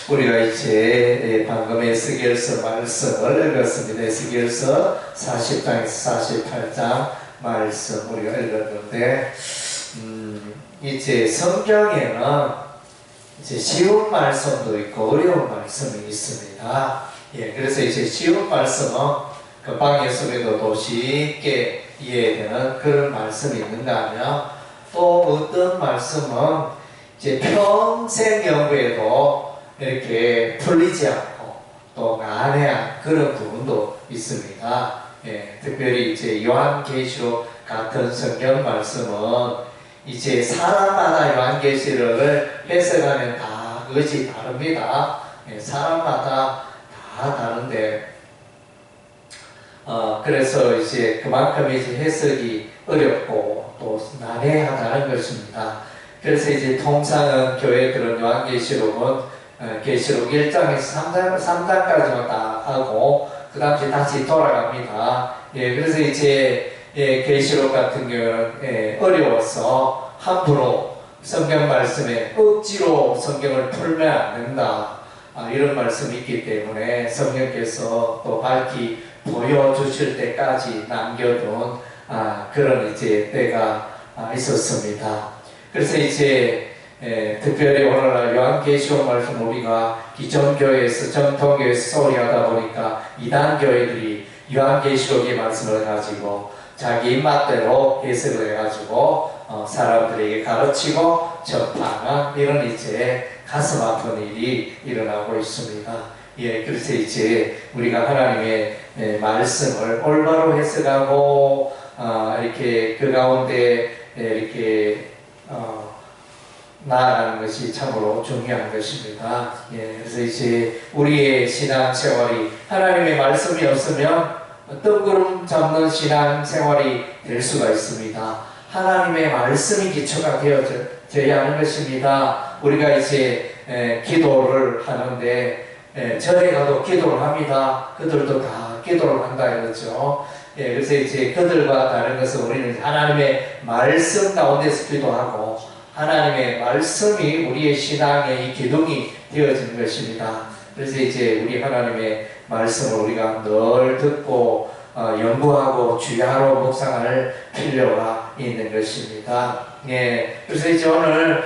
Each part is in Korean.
우리가 이제 방금 에스겔서 말씀을 읽었습니다. 에스겔서 40장에서 48장 말씀 우리가 읽었는데, 이제 성경에는 이제 쉬운 말씀도 있고 어려운 말씀이 있습니다. 그래서 이제 쉬운 말씀은 금방 예수님도 쉽게 이해되는 그런 말씀이 있는가 하면, 또 어떤 말씀은 이제 평생 연구에도 이렇게 풀리지 않고 또 난해한 그런 부분도 있습니다. 특별히 이제 요한계시록 같은 성경 말씀은 이제 사람마다 요한계시록을 해석하면 다 그것이 다릅니다. 사람마다 다 다른데, 그래서 이제 그만큼 이제 해석이 어렵고 또 난해하다는 것입니다. 그래서 이제 통상은 교회들은 요한계시록은 계시록 1장에서 3장까지만 다 하고 그 다음에 다시 돌아갑니다. 그래서 이제 계시록 같은 경우는 어려워서 함부로 성경 말씀에 억지로 성경을 풀면 안 된다, 이런 말씀이 있기 때문에 성령께서 또 밝히 보여주실 때까지 남겨둔 그런 이제 때가 있었습니다. 그래서 이제 특별히 오늘날 요한계시록 말씀 우리가 기존 교회에서 정통교회에서 소리 하다 보니까 이단 교회들이 요한계시록의 말씀을 가지고 자기 입맛대로 해석을 해가지고 사람들에게 가르치고 접하는 이런 이제 가슴 아픈 일이 일어나고 있습니다. 그래서 이제 우리가 하나님의 말씀을 올바로 해석하고 이렇게 그 가운데 이렇게 나아가는 것이 참으로 중요한 것입니다. 그래서 이제 우리의 신앙생활이 하나님의 말씀이 없으면 뜬구름 잡는 신앙생활이 될 수가 있습니다. 하나님의 말씀이 기초가 되어져야 하는 것입니다. 우리가 이제 기도를 하는데 절에 가도 기도를 합니다. 그들도 다 기도를 한다 이거죠. 그래서 이제 그들과 다른 것은 우리는 하나님의 말씀 가운데서 기도하고 하나님의 말씀이 우리의 신앙의 이 기둥이 되어진 것입니다. 그래서 이제 우리 하나님의 말씀을 우리가 늘 듣고 연구하고 주야로 묵상할 필요가 있는 것입니다. 그래서 이제 오늘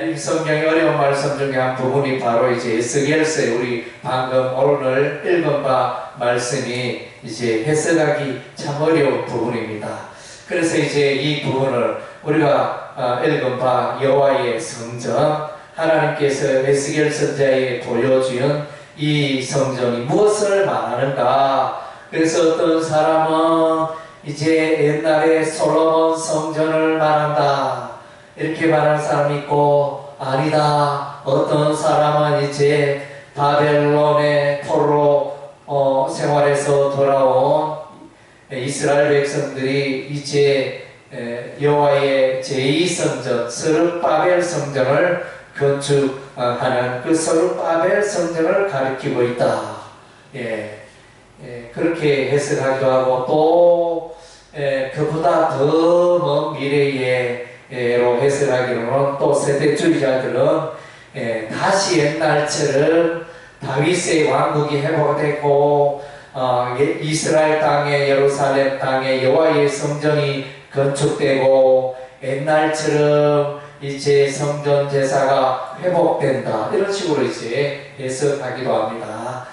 이 성경의 어려운 말씀 중에 한 부분이 바로 이제 에스겔서에 우리 방금 오늘 읽은 바 말씀이 이제 해석하기 참 어려운 부분입니다. 그래서 이제 이 부분을 우리가 읽은 바 여호와의 성전, 하나님께서 에스겔 선지자에게 보여준 이 성전이 무엇을 말하는가? 그래서 어떤 사람은 이제 옛날에 솔로몬 성전을 말한다, 이렇게 말하는 사람이 있고, 아니다, 어떤 사람은 이제 바벨론의 포로 생활에서 돌아온 이스라엘 백성들이 이제 여호와의 제2성전 스룹바벨 성전을 건축하는 그 스룹바벨 성전을 가리키고 있다. 그렇게 해석하기도 하고, 또 그보다 더 먼 미래로 해석하기로는 또 세대주의자들은 다시 옛날처럼 다윗의 왕국이 회복되고 이스라엘 땅에 예루살렘 땅에 여호와의 성전이 건축되고 옛날처럼 이제 성전 제사가 회복된다, 이런 식으로 이제 해석하기도 합니다.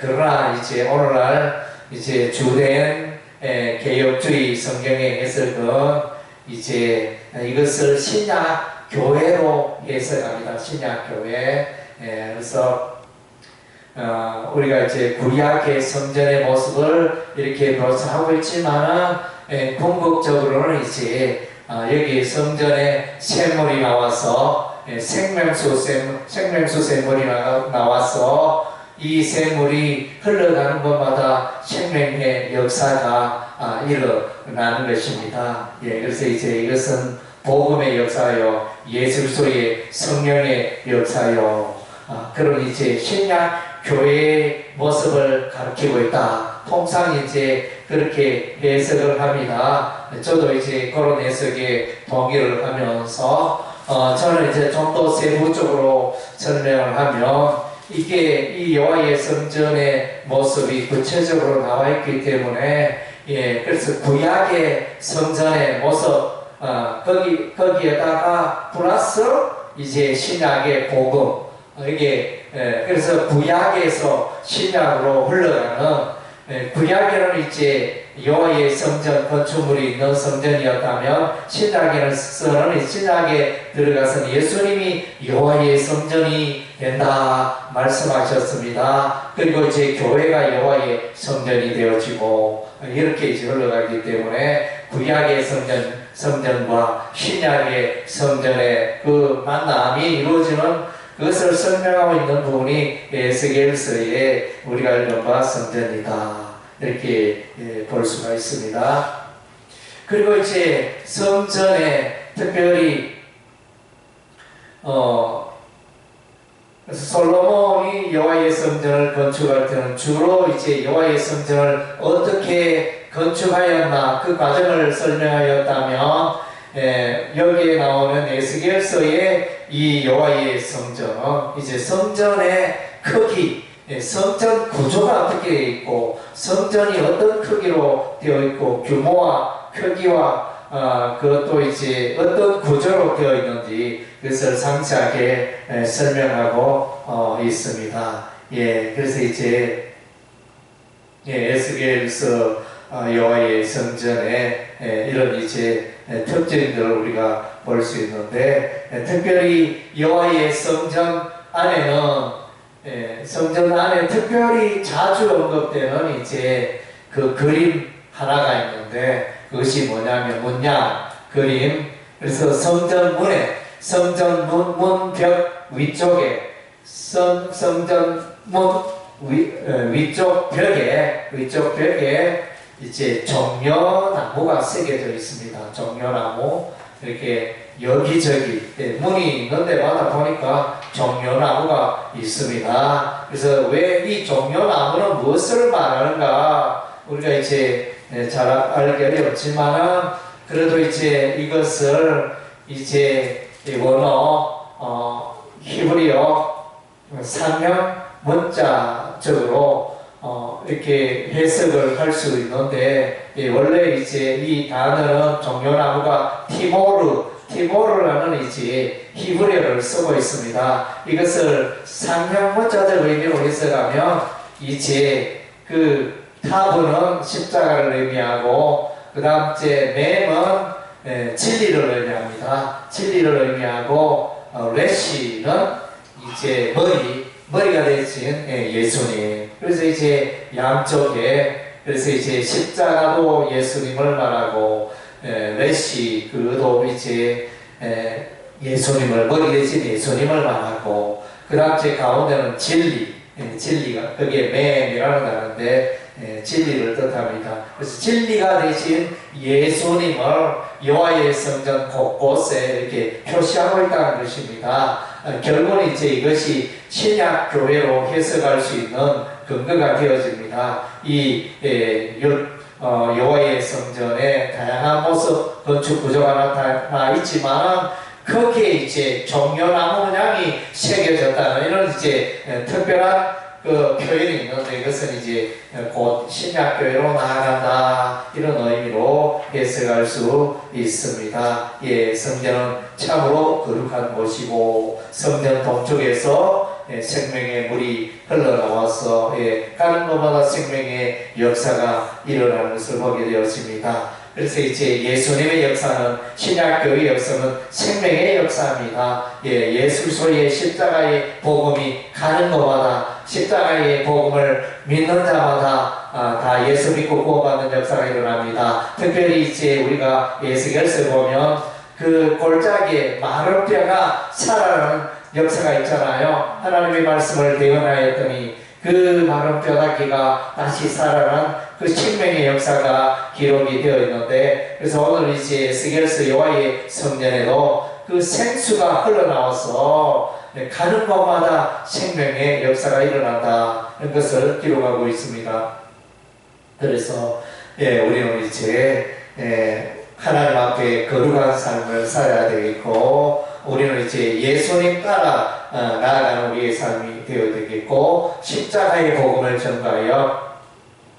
그러나 이제 오늘날 이제 주된 개혁주의 성경의 해석은 이제 이것을 신약 교회로 해석합니다. 신약 교회. 그래서 우리가 이제 구약의 성전의 모습을 이렇게 묘사하고 있지만은 궁극적으로는 이제 여기 성전에 샘물이 나와서 생명수 샘물이 나와서 이 샘물이 흘러가는 것마다 생명의 역사가 일어나는 것입니다. 그래서 이제 이것은 복음의 역사요, 예수 그리스도의 성령의 역사요, 그런 이제 신약 교회의 모습을 가리키고 있다. 통상 이제 그렇게 해석을 합니다. 저도 이제 그런 해석에 동의를 하면서 저는 이제 좀 더 세부적으로 설명을 하면 이게 이 여호와의 성전의 모습이 구체적으로 나와 있기 때문에 그래서 구약의 성전의 모습 거기에다가 플러스 이제 신약의 복음 이게 그래서 구약에서 신약으로 흘러가는 구약에는 이제 여호와의 성전 건축물이 있는 성전이었다면 신약에는 신약에 들어가서는 예수님이 여호와의 성전이 된다 말씀하셨습니다. 그리고 이제 교회가 여호와의 성전이 되어지고 이렇게 이제 흘러가기 때문에 구약의 성전과 신약의 성전의 그 만남이 이루어지는 그것을 설명하고 있는 부분이 에스겔서에 우리가 읽은 바 성전이다 이렇게 볼 수가 있습니다. 그리고 이제 성전에 특별히 솔로몬이 여호와의 성전을 건축할 때는 주로 이제 여호와의 성전을 어떻게 건축하였나 그 과정을 설명하였다면 여기에 나오는 에스겔서의 이 여호와의 성전은 이제 성전의 크기, 성전 구조가 어떻게 되어 있고 성전이 어떤 크기로 되어 있고 규모와 크기와 그것도 이제 어떤 구조로 되어 있는지 그것을 상세하게 설명하고 있습니다. 그래서 이제 에스겔서 여호와의 성전에 이런 이제 특징들을 우리가 볼 수 있는데 특별히 여호와의 성전 안에는 성전 안에 특별히 자주 언급되는 이제 그 그림 하나가 있는데 그것이 뭐냐면 문양 그림. 그래서 성전문에 성전문 위쪽에 성전문 위쪽 벽에 이제 종려나무가 새겨져 있습니다. 종려나무 이렇게 여기저기 문이 있는 데마다 보니까 종려나무가 있습니다. 그래서 왜 이 종려나무는 무엇을 말하는가 우리가 이제 잘 알기 어렵지만은 그래도 이제 이것을 이제 원어 히브리어 상형 문자적으로 이렇게 해석을 할 수 있는데 원래 이제 이 단어는 종려나무가 티모르라는 이제 히브리어를 쓰고 있습니다. 이것을 상형 문자적 의미로 해석하면 이제 그 타브는 십자가를 의미하고 그 다음 이제 맴은 진리를 의미합니다. 진리를 의미하고 레시는 이제 머리가 되신 예수님. 그래서 이제 양쪽에 그래서 이제 십자가도 예수님을 말하고 레시 그도 이제 예수님을 머리 대신 예수님을 말하고 그 다음 제 가운데는 진리가 거기에 맴이라는 단어인데 진리를 뜻합니다. 그래서 진리가 되신 예수님을 여호와의 성전 곳곳에 이렇게 표시하고 있다는 것입니다. 결국은 이제 이것이 신약 교회로 해석할 수 있는 근거가 되어집니다. 이 여호와의 성전에 다양한 모습 건축 구조가 나타나 있지만 거기에 이제 종려나무 문양이 새겨졌다는 이런 이제 특별한 그 표현이 있는데 이것은 이제 곧 신약교회로 나아간다 이런 의미로 해석할 수 있습니다. 성전은 참으로 거룩한 곳이고 성전 동쪽에서 생명의 물이 흘러나와서 가는 곳마다 생명의 역사가 일어나는 것을 보게 되었습니다. 그래서 이제 예수님의 역사는 신약교회의 역사는 생명의 역사입니다. 예수의 십자가의 복음이 가는 곳마다 십자가의 복음을 믿는 자마다 다 예수 믿고 구원받는 역사가 일어납니다. 특별히 이제 우리가 에스겔서 보면 그 골짜기에 마른 뼈가 살아나는 역사가 있잖아요. 하나님의 말씀을 대언하였더니 그 마른 뼈다귀가 다시 살아난 그 생명의 역사가 기록이 되어 있는데 그래서 오늘 이제 에스겔서 여호와의 성전에도 그 생수가 흘러나와서 가는 곳마다 생명의 역사가 일어난다는 것을 기록하고 있습니다. 그래서 우리는 이제 하나님 앞에 거룩한 삶을 살아야 되겠고, 우리는 이제 예수님 따라 나아가는 우리의 삶이 되어야 되겠고, 십자가의 복음을 전가하여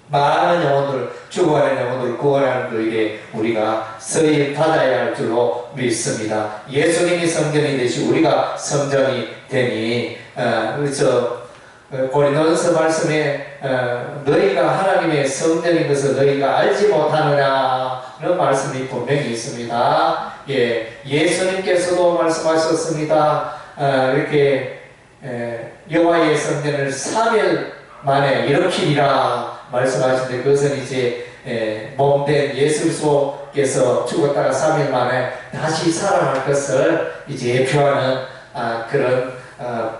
많은 영혼들, 죽어가는 영혼들을 구원하는 그에게 우리가 서히 받아야 할 줄로 믿습니다. 예수님이 성전이 되시고 우리가 성전이 되니, 그래서 고린도전서 말씀에 너희가 하나님의 성전인 것을 너희가 알지 못하느냐는 말씀이 분명히 있습니다. 예, 예수님께서도 말씀하셨습니다. 이렇게 여호와의 성전을 3일 만에 일으키리라 말씀하시는데, 그것은 이제 몸된 예수 그리스도께서 죽었다가 3일 만에 다시 살아날 것을 이제 예표하는 그런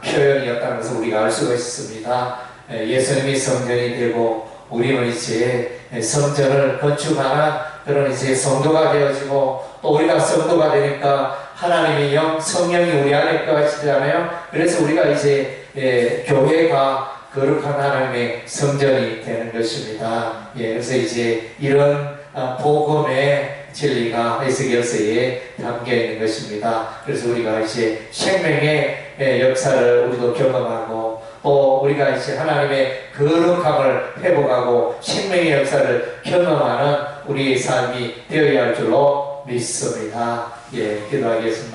표현이었다는 것을 우리가 알 수가 있습니다. 예수님이 성전이 되고 우리는 이제 성전을 건축하는 그런 이제 성도가 되어지고, 또 우리가 성도가 되니까 하나님의 성령이 우리 안에 거하시잖아요. 그래서 우리가 이제 교회가 거룩한 하나님의 성전이 되는 것입니다. 예, 그래서 이제 이런 복음의 진리가 에스겔서에 담겨 있는 것입니다. 그래서 우리가 이제 생명의 역사를 우리도 경험하고, 또 우리가 이제 하나님의 거룩함을 회복하고 생명의 역사를 경험하는 우리의 삶이 되어야 할 줄로 믿습니다. 예, 기도하겠습니다.